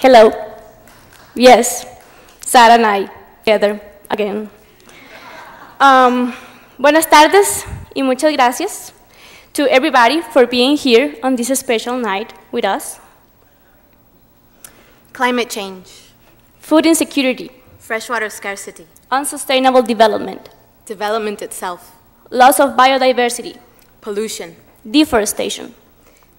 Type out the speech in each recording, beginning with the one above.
Hello. Yes, Sara and I, together again. Buenas tardes y muchas gracias to everybody for being here on this special night with us. Climate change, Food insecurity, freshwater scarcity, unsustainable development, development itself, loss of biodiversity, pollution. deforestation.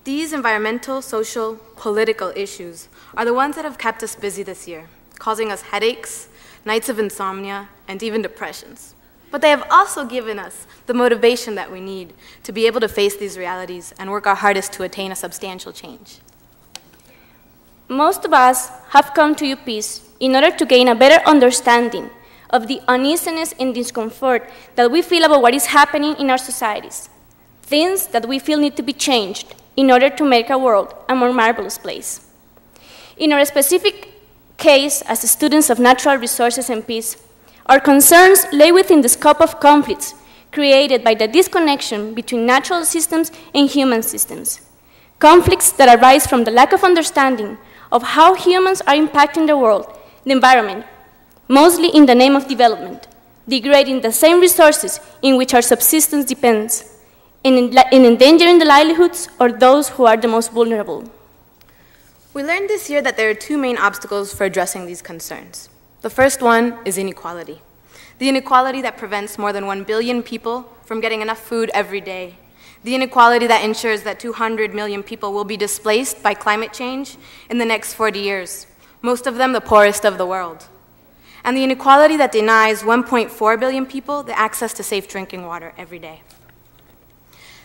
These environmental, social, political issues are the ones that have kept us busy this year, causing us headaches, nights of insomnia, and even depressions. But they have also given us the motivation that we need to be able to face these realities and work our hardest to attain a substantial change. Most of us have come to UPEACE in order to gain a better understanding of the uneasiness and discomfort that we feel about what is happening in our societies, things that we feel need to be changed in order to make our world a more marvelous place. In our specific case as students of natural resources and peace, our concerns lay within the scope of conflicts created by the disconnection between natural systems and human systems. Conflicts that arise from the lack of understanding of how humans are impacting the world, the environment, mostly in the name of development, degrading the same resources in which our subsistence depends, and endangering the livelihoods of those who are the most vulnerable. We learned this year that there are two main obstacles for addressing these concerns. The first one is inequality. The inequality that prevents more than 1 billion people from getting enough food every day. The inequality that ensures that 200 million people will be displaced by climate change in the next 40 years, most of them the poorest of the world. And the inequality that denies 1.4 billion people the access to safe drinking water every day.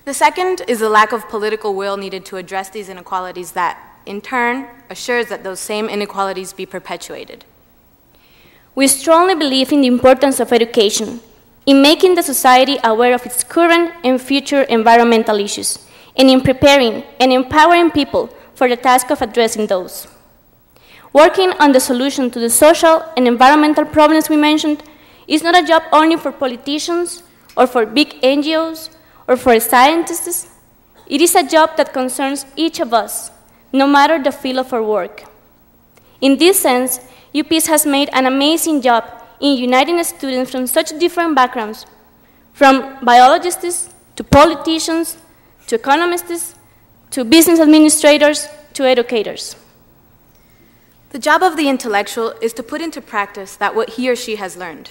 The second is the lack of political will needed to address these inequalities that, in turn, assures that those same inequalities be perpetuated. We strongly believe in the importance of education, in making the society aware of its current and future environmental issues, and in preparing and empowering people for the task of addressing those. Working on the solution to the social and environmental problems we mentioned is not a job only for politicians or for big NGOs or for scientists. It is a job that concerns each of us, no matter the field of our work. In this sense, UPEACE has made an amazing job in uniting students from such different backgrounds, from biologists to politicians, to economists, to business administrators, to educators. The job of the intellectual is to put into practice that what he or she has learned.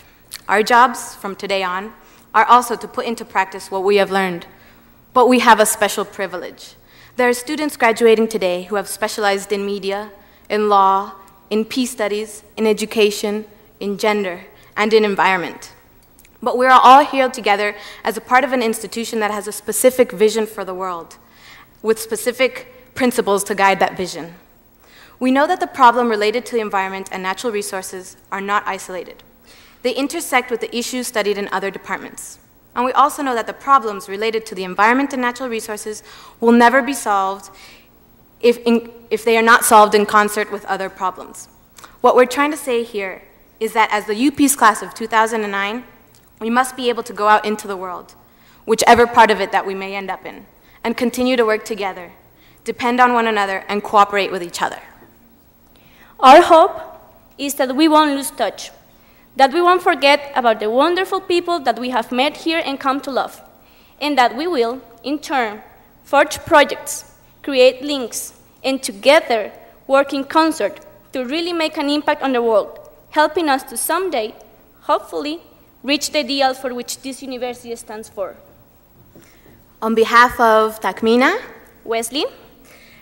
Our jobs, from today on, are also to put into practice what we have learned. But we have a special privilege. There are students graduating today who have specialized in media, in law, in peace studies, in education, in gender, and in environment. But we are all here together as a part of an institution that has a specific vision for the world, with specific principles to guide that vision. We know that the problem related to the environment and natural resources are not isolated. They intersect with the issues studied in other departments. And we also know that the problems related to the environment and natural resources will never be solved if they are not solved in concert with other problems. What we're trying to say here is that as the UPEACE class of 2009, we must be able to go out into the world, whichever part of it that we may end up in, and continue to work together, depend on one another, and cooperate with each other. Our hope is that we won't lose touch, that we won't forget about the wonderful people that we have met here and come to love, and that we will, in turn, forge projects, create links, and together work in concert to really make an impact on the world, helping us to someday, hopefully, reach the ideal for which this university stands for. On behalf of Ximena, Wesley,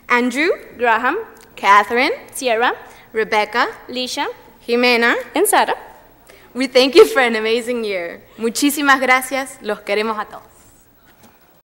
Andrew, Graham, Catherine, Sierra, Rebecca, Lisha, Ximena, and Sara, we thank you for an amazing year. Muchísimas gracias. Los queremos a todos.